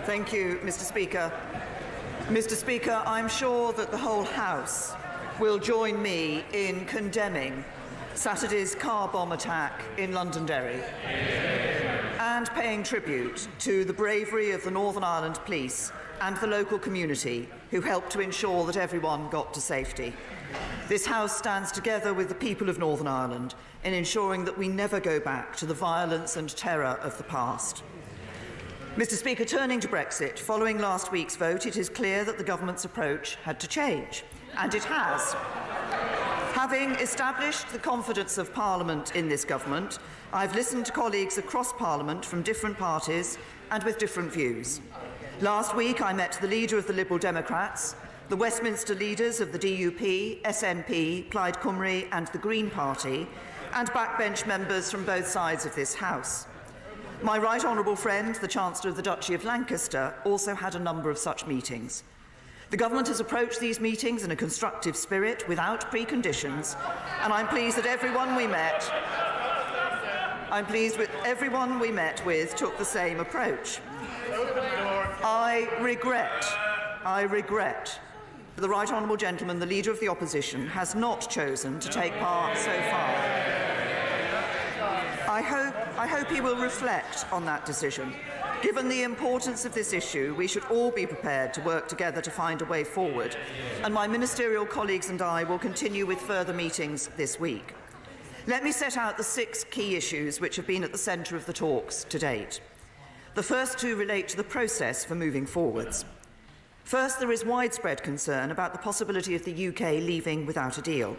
Thank you, Mr. Speaker. Mr. Speaker, I'm sure that the whole House will join me in condemning Saturday's car bomb attack in Londonderry and paying tribute to the bravery of the Northern Ireland Police and the local community who helped to ensure that everyone got to safety. This House stands together with the people of Northern Ireland in ensuring that we never go back to the violence and terror of the past. Mr. Speaker, turning to Brexit, following last week's vote, it is clear that the government's approach had to change, and it has. Having established the confidence of Parliament in this government, I've listened to colleagues across Parliament from different parties and with different views. Last week I met the leader of the Liberal Democrats, the Westminster leaders of the DUP, SNP, Plaid Cymru and the Green Party, and backbench members from both sides of this House. My right honourable friend, the Chancellor of the Duchy of Lancaster, also had a number of such meetings. The government has approached these meetings in a constructive spirit, without preconditions, and I'm pleased that everyone we met with took the same approach. I regret the right honourable gentleman, the Leader of the Opposition, has not chosen to take part so far. I hope he will reflect on that decision. Given the importance of this issue, we should all be prepared to work together to find a way forward, and my ministerial colleagues and I will continue with further meetings this week. Let me set out the 6 key issues which have been at the centre of the talks to date. The first 2 relate to the process for moving forwards. First, there is widespread concern about the possibility of the UK leaving without a deal.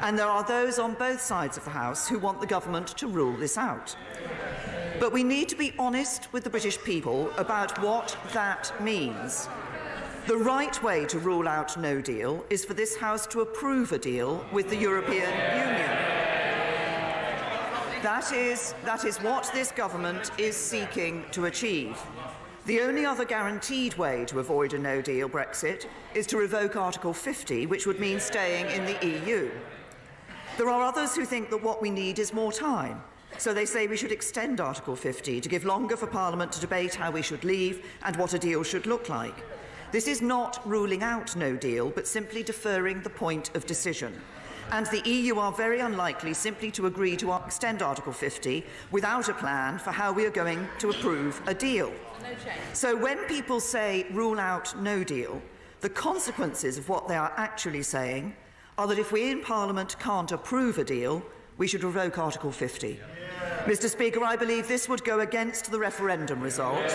And there are those on both sides of the House who want the government to rule this out. But we need to be honest with the British people about what that means. The right way to rule out no deal is for this House to approve a deal with the European Union. That is what this government is seeking to achieve. The only other guaranteed way to avoid a no-deal Brexit is to revoke Article 50, which would mean staying in the EU. There are others who think that what we need is more time, so they say we should extend Article 50 to give longer for Parliament to debate how we should leave and what a deal should look like. This is not ruling out no deal, but simply deferring the point of decision. And the EU are very unlikely simply to agree to extend Article 50 without a plan for how we are going to approve a deal. So when people say rule out no deal, the consequences of what they are actually saying are that if we in Parliament can't approve a deal, we should revoke Article 50. Mr. Speaker, I believe this would go against the referendum result.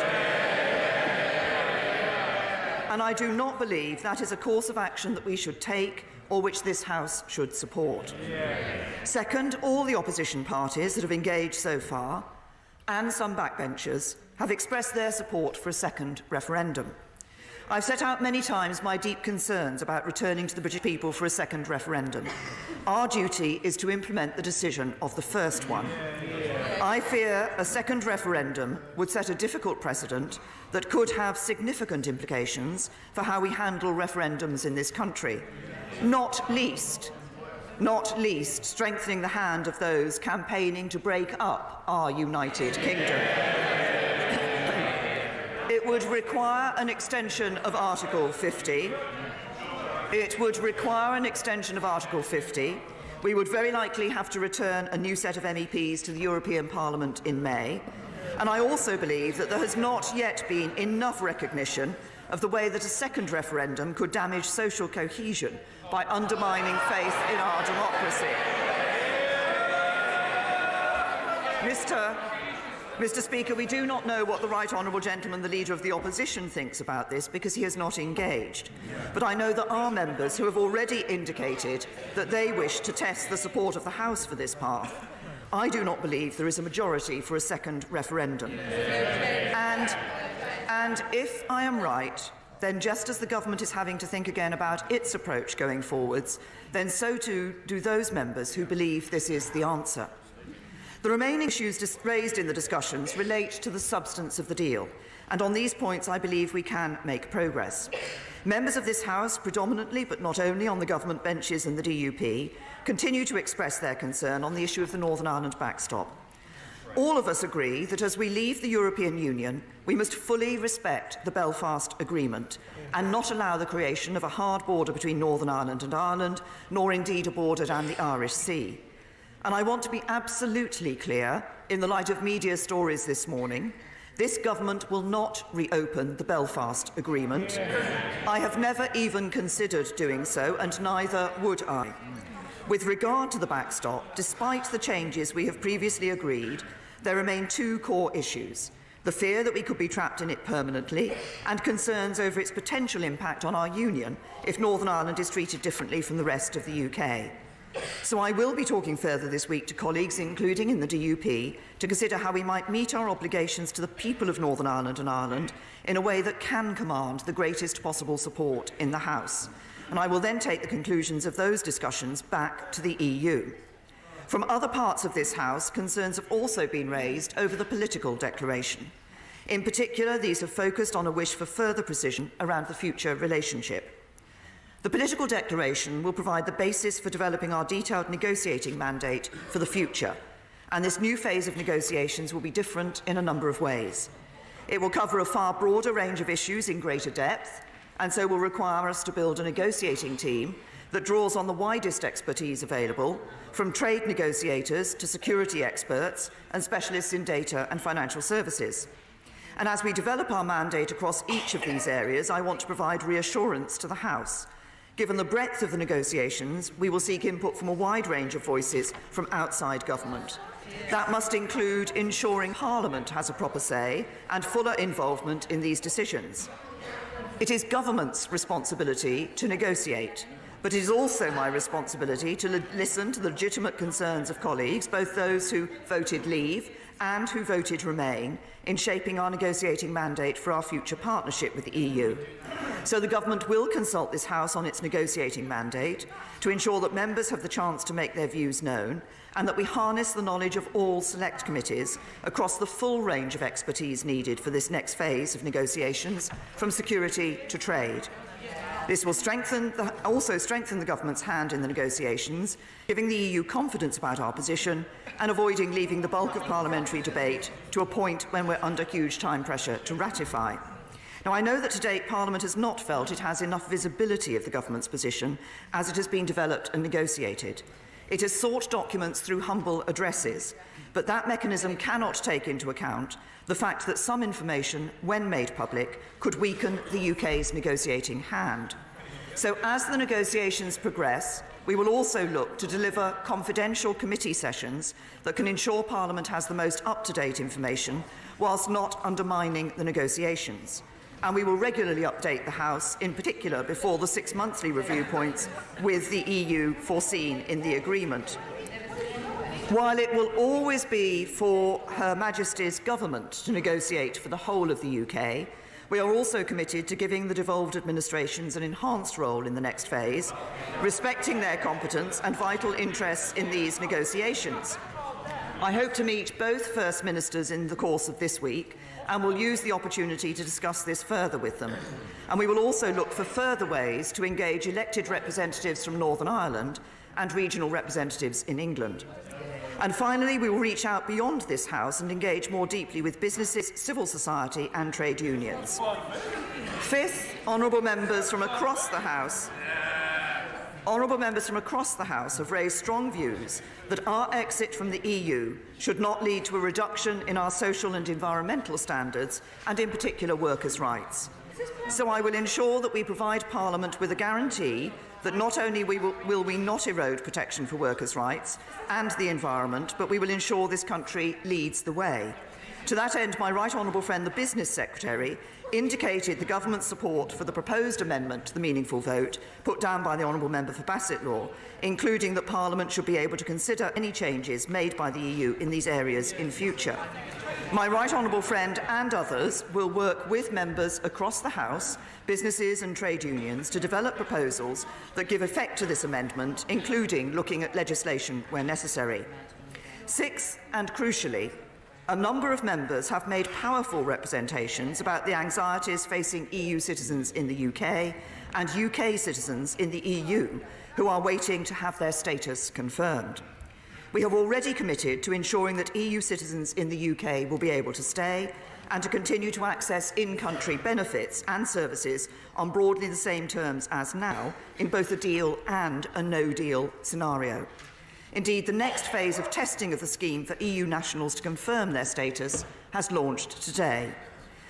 And I do not believe that is a course of action that we should take or which this House should support. Second, all the opposition parties that have engaged so far, and some backbenchers, have expressed their support for a second referendum. I've set out many times my deep concerns about returning to the British people for a second referendum. Our duty is to implement the decision of the first one. I fear a second referendum would set a difficult precedent that could have significant implications for how we handle referendums in this country, not least strengthening the hand of those campaigning to break up our United Kingdom. It would require an extension of Article 50. We would very likely have to return a new set of MEPs to the European Parliament in May. And I also believe that there has not yet been enough recognition of the way that a second referendum could damage social cohesion by undermining faith in our democracy. Mr. Speaker, we do not know what the right honourable gentleman, the Leader of the Opposition, thinks about this because he has not engaged. But I know there are members who have already indicated that they wish to test the support of the House for this path. I do not believe there is a majority for a second referendum. And if I am right, then just as the government is having to think again about its approach going forwards, then so too do those members who believe this is the answer. The remaining issues raised in the discussions relate to the substance of the deal, and on these points I believe we can make progress. Members of this House, predominantly but not only on the government benches and the DUP, continue to express their concern on the issue of the Northern Ireland backstop. All of us agree that as we leave the European Union, we must fully respect the Belfast Agreement and not allow the creation of a hard border between Northern Ireland and Ireland, nor indeed a border down the Irish Sea. And I want to be absolutely clear, in the light of media stories this morning, this government will not reopen the Belfast Agreement. I have never even considered doing so, and neither would I. With regard to the backstop, despite the changes we have previously agreed, there remain two core issues: the fear that we could be trapped in it permanently, and concerns over its potential impact on our union if Northern Ireland is treated differently from the rest of the UK. So I will be talking further this week to colleagues, including in the DUP, to consider how we might meet our obligations to the people of Northern Ireland and Ireland in a way that can command the greatest possible support in the House. And I will then take the conclusions of those discussions back to the EU. From other parts of this House, concerns have also been raised over the political declaration. In particular, these have focused on a wish for further precision around the future relationship. The political declaration will provide the basis for developing our detailed negotiating mandate for the future, and this new phase of negotiations will be different in a number of ways. It will cover a far broader range of issues in greater depth, and so will require us to build a negotiating team that draws on the widest expertise available, from trade negotiators to security experts and specialists in data and financial services. And as we develop our mandate across each of these areas, I want to provide reassurance to the House. Given the breadth of the negotiations, we will seek input from a wide range of voices from outside government. That must include ensuring Parliament has a proper say and fuller involvement in these decisions. It is government's responsibility to negotiate, but it is also my responsibility to listen to the legitimate concerns of colleagues, both those who voted leave and who voted remain, in shaping our negotiating mandate for our future partnership with the EU. So the government will consult this House on its negotiating mandate to ensure that members have the chance to make their views known, and that we harness the knowledge of all select committees across the full range of expertise needed for this next phase of negotiations, from security to trade. This will also strengthen the government's hand in the negotiations, giving the EU confidence about our position and avoiding leaving the bulk of parliamentary debate to a point when we're under huge time pressure to ratify. Now, I know that to date Parliament has not felt it has enough visibility of the government's position as it has been developed and negotiated. It has sought documents through humble addresses, but that mechanism cannot take into account the fact that some information, when made public, could weaken the UK's negotiating hand. So as the negotiations progress, we will also look to deliver confidential committee sessions that can ensure Parliament has the most up-to-date information whilst not undermining the negotiations. And we will regularly update the House, in particular before the 6 monthly review points with the EU foreseen in the agreement. While it will always be for Her Majesty's government to negotiate for the whole of the UK, we are also committed to giving the devolved administrations an enhanced role in the next phase, respecting their competence and vital interests in these negotiations. I hope to meet both First Ministers in the course of this week, and will use the opportunity to discuss this further with them. And we will also look for further ways to engage elected representatives from Northern Ireland and regional representatives in England. And finally, we will reach out beyond this House and engage more deeply with businesses, civil society and trade unions. Fifth, honourable members from across the House have raised strong views that our exit from the EU should not lead to a reduction in our social and environmental standards, and in particular workers' rights. So I will ensure that we provide Parliament with a guarantee that not only will we not erode protection for workers' rights and the environment, but we will ensure this country leads the way. To that end, my right honourable friend, the Business Secretary, indicated the government's support for the proposed amendment to the meaningful vote put down by the honourable member for Bassett-Law, including that Parliament should be able to consider any changes made by the EU in these areas in future. My right honourable friend and others will work with members across the House, businesses and trade unions to develop proposals that give effect to this amendment, including looking at legislation where necessary. Sixth, and crucially, a number of members have made powerful representations about the anxieties facing EU citizens in the UK and UK citizens in the EU who are waiting to have their status confirmed. We have already committed to ensuring that EU citizens in the UK will be able to stay and to continue to access in-country benefits and services on broadly the same terms as now in both a deal and a no-deal scenario. Indeed, the next phase of testing of the scheme for EU nationals to confirm their status has launched today.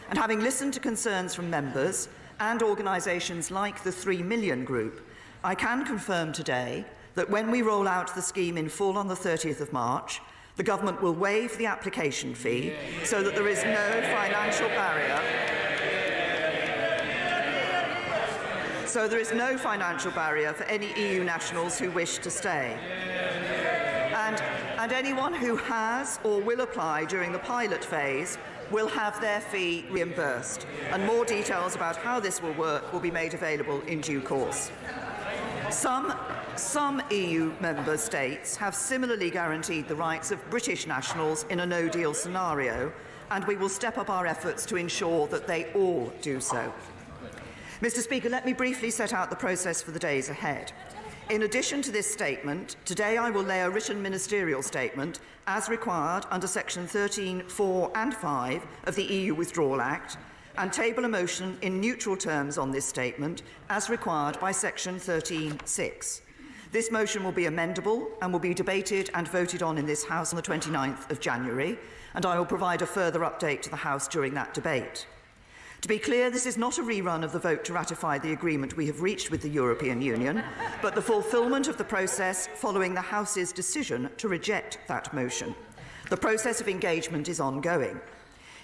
And having listened to concerns from members and organisations like the 3 Million Group, I can confirm today that when we roll out the scheme in full on the 30th of March, the government will waive the application fee so that there is no financial barrier. So there is no financial barrier for any EU nationals who wish to stay. And anyone who has or will apply during the pilot phase will have their fee reimbursed. And more details about how this will work will be made available in due course. Some EU member states have similarly guaranteed the rights of British nationals in a no-deal scenario, and we will step up our efforts to ensure that they all do so. Mr. Speaker, let me briefly set out the process for the days ahead. In addition to this statement, today I will lay a written ministerial statement as required under Section 13(4) and 5 of the EU Withdrawal Act, and table a motion in neutral terms on this statement as required by Section 13(6). This motion will be amendable and will be debated and voted on in this House on the 29th of January, and I will provide a further update to the House during that debate. To be clear, this is not a rerun of the vote to ratify the agreement we have reached with the European Union, but the fulfilment of the process following the House's decision to reject that motion. The process of engagement is ongoing.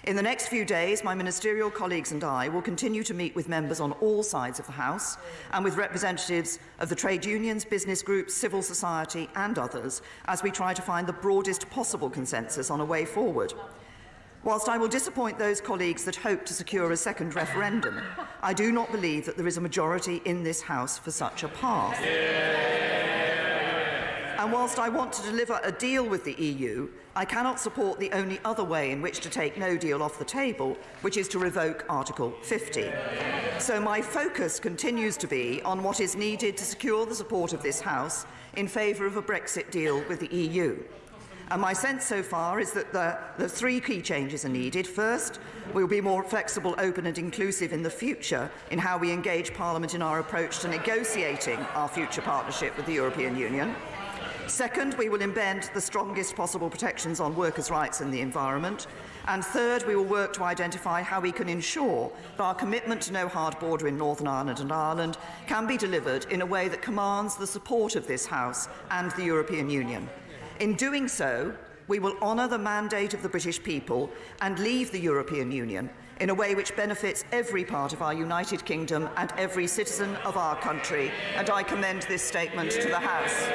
In the next few days, my ministerial colleagues and I will continue to meet with members on all sides of the House and with representatives of the trade unions, business groups, civil society and others as we try to find the broadest possible consensus on a way forward. Whilst I will disappoint those colleagues that hope to secure a second referendum, I do not believe that there is a majority in this House for such a path. And whilst I want to deliver a deal with the EU, I cannot support the only other way in which to take no deal off the table, which is to revoke Article 50. So my focus continues to be on what is needed to secure the support of this House in favour of a Brexit deal with the EU. And my sense so far is that the 3 key changes are needed. First, we will be more flexible, open and inclusive in the future in how we engage Parliament in our approach to negotiating our future partnership with the European Union. Second, we will embed the strongest possible protections on workers' rights and the environment. And third, we will work to identify how we can ensure that our commitment to no hard border in Northern Ireland and Ireland can be delivered in a way that commands the support of this House and the European Union. In doing so, we will honour the mandate of the British people and leave the European Union in a way which benefits every part of our United Kingdom and every citizen of our country, and I commend this statement to the House.